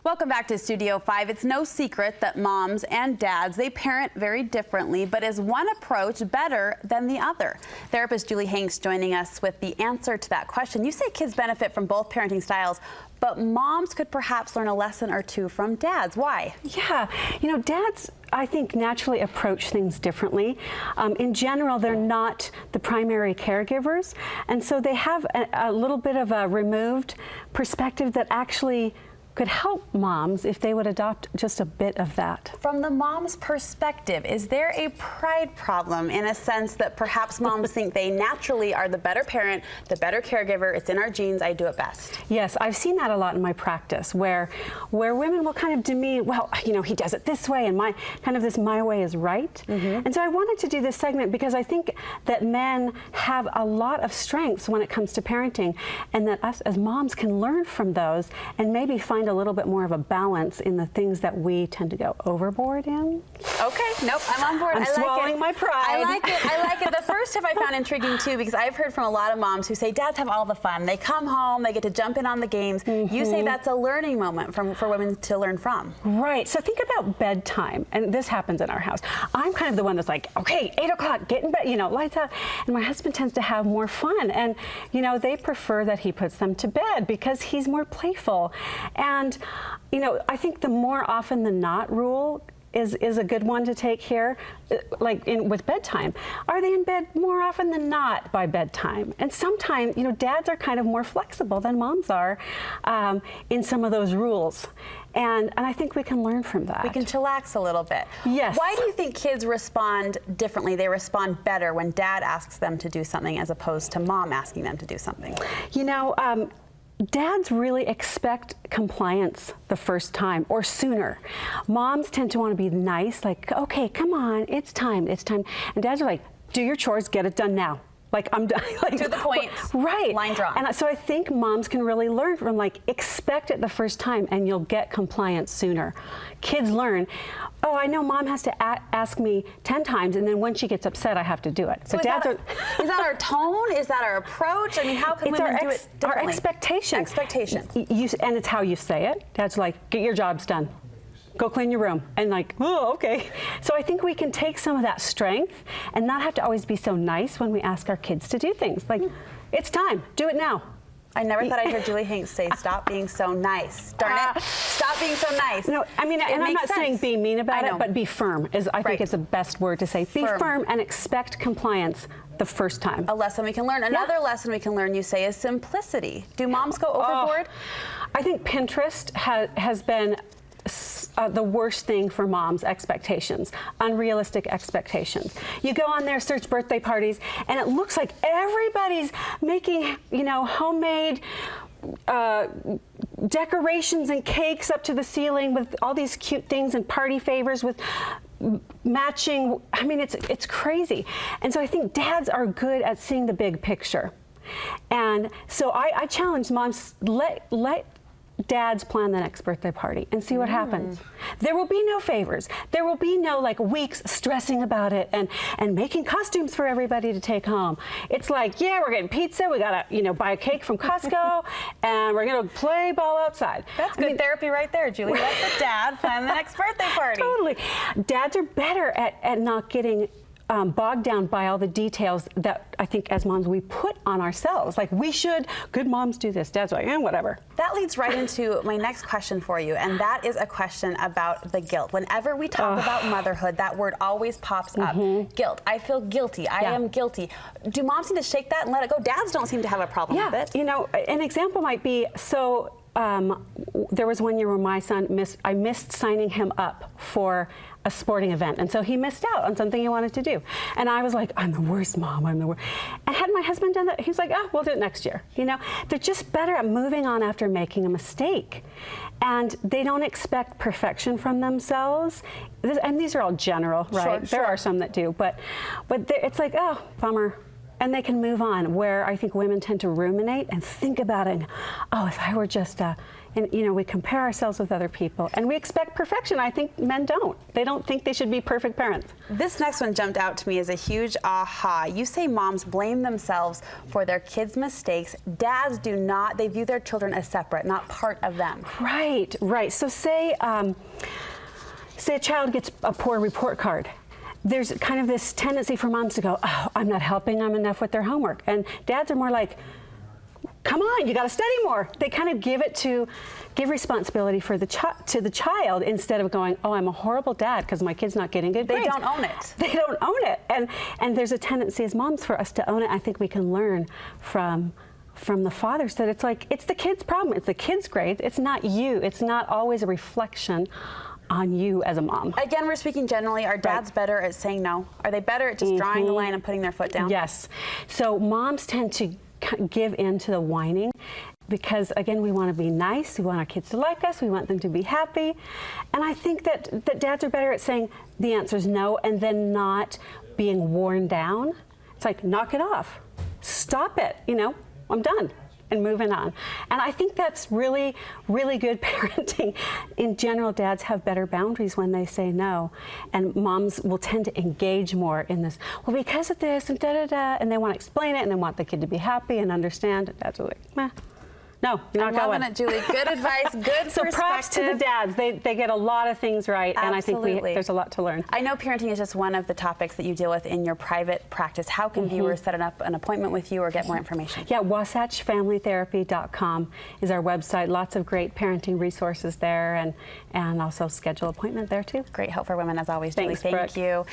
Welcome back to Studio 5. It's no secret that moms and dads, they parent very differently, but is one approach better than the other? Therapist Julie Hanks joining us with the answer to that question. You say kids benefit from both parenting styles, but moms could perhaps learn a lesson or two from dads. Why? Yeah, dads, I think, naturally approach things differently. In general, they're not the primary caregivers, and so they have a little bit of a removed perspective that actually could help moms if they would adopt just a bit of that. From the mom's perspective, is there a pride problem in a sense that perhaps moms think they naturally are the better parent, the better caregiver, it's in our genes, I do it best? Yes, I've seen that a lot in my practice where women will kind of demean, well, he does it this way and my way is right. And so I wanted to do this segment because I think that men have a lot of strengths when it comes to parenting, and that us as moms can learn from those and maybe find a little bit more of a balance in the things that we tend to go overboard in. Okay, nope, I'm on board. I'm swallowing my pride. I like it. The first tip I found intriguing too, because I've heard from a lot of moms who say dads have all the fun. They come home, they get to jump in on the games. You say that's a learning moment for women to learn from. Right, so think about bedtime, and this happens in our house. I'm kind of the one that's like, okay, 8 o'clock, get in bed, lights out. And my husband tends to have more fun, and they prefer that he puts them to bed because he's more playful. And I think the more often than not rule is a good one to take here, with bedtime. Are they in bed more often than not by bedtime? And sometimes, dads are kind of more flexible than moms are in some of those rules. And I think we can learn from that. We can chillax a little bit. Yes. Why do you think kids respond differently? They respond better when dad asks them to do something as opposed to mom asking them to do something? Dads really expect compliance the first time or sooner. Moms tend to want to be nice, like, okay, come on, it's time. And dads are like, do your chores, get it done now. Like, I'm done. To the point. Right. Line drawn. And so I think moms can really learn from, expect it the first time and you'll get compliance sooner. Kids learn, oh, I know mom has to ask me 10 times, and then when she gets upset, I have to do it. So is that our tone? Is that our approach? I mean, how can women do it differently? Our expectation. And it's how you say it. Dad's like, get your jobs done. Go clean your room. And oh, okay. So I think we can take some of that strength and not have to always be so nice when we ask our kids to do things. It's time, do it now. I never thought I'd hear Julie Hanks say, stop being so nice. Darn it, stop being so nice. No, and I'm not saying be mean about it, but be firm I think is the best word to say. Be firm and expect compliance the first time. A lesson we can learn. Another lesson we can learn, you say, is simplicity. Do moms go overboard? I think Pinterest has been the worst thing for moms' expectations, unrealistic expectations. You go on there, search birthday parties, and it looks like everybody's making, homemade decorations and cakes up to the ceiling with all these cute things and party favors with matching. I mean, it's crazy. And so I think dads are good at seeing the big picture. And so I challenge moms, let dads plan the next birthday party and see what happens. There will be no favors. There will be no weeks stressing about it and making costumes for everybody to take home. It's like, yeah, we're getting pizza. We gotta, buy a cake from Costco, and we're gonna play ball outside. That's good therapy right there, Julie. Let the dad plan the next birthday party. Totally. Dads are better at not getting bogged down by all the details that I think as moms we put on ourselves. Good moms do this. Dad's like, whatever. That leads right into my next question for you, and that is a question about the guilt. Whenever we talk about motherhood, that word always pops up. Guilt. I feel guilty. I am guilty. Do moms need to shake that and let it go? Dads don't seem to have a problem with it. An example might be, there was one year where my son I missed signing him up for a sporting event, and so he missed out on something he wanted to do. And I was like, I'm the worst mom, I'm the worst. And had my husband done that, he's like, we'll do it next year. They're just better at moving on after making a mistake. And they don't expect perfection from themselves. And these are all general, right? There are some that do, but it's like, oh, bummer. And they can move on, where I think women tend to ruminate and think about it. And, oh, if I were just and we compare ourselves with other people, and we expect perfection. I think men don't. They don't think they should be perfect parents. This next one jumped out to me as a huge aha. You say moms blame themselves for their kids' mistakes. Dads do not. They view their children as separate, not part of them. Right, right. So say a child gets a poor report card. There's kind of this tendency for moms to go, oh, I'm not helping them enough with their homework. And dads are more like, come on, you got to study more. They kind of give responsibility for to the child instead of going, oh, I'm a horrible dad because my kid's not getting good grades. They don't own it. They don't own it. And there's a tendency as moms for us to own it. I think we can learn from the fathers that it's like, it's the kid's problem. It's the kid's grades. It's not you. It's not always a reflection on you as a mom. Again, we're speaking generally. Are dads better at saying no? Are they better at just drawing the line and putting their foot down? Yes. So moms tend to give in to the whining because, again, we want to be nice. We want our kids to like us. We want them to be happy. And I think that dads are better at saying the answer is no and then not being worn down. It's like, knock it off. Stop it. I'm done. And moving on. And I think that's really, really good parenting. In general, dads have better boundaries when they say no. And moms will tend to engage more in this. Well, because of this and da-da-da, and they want to explain it and they want the kid to be happy and understand. Dads are like, meh. No, you're not going. I'm loving it, Julie. Good advice, good perspective. So props to the dads. They get a lot of things right, and I think there's a lot to learn. I know parenting is just one of the topics that you deal with in your private practice. How can viewers set up an appointment with you or get more information? Yeah, wasatchfamilytherapy.com is our website. Lots of great parenting resources there, and also schedule an appointment there too. Great help for women as always, Julie. Thanks, Thank you.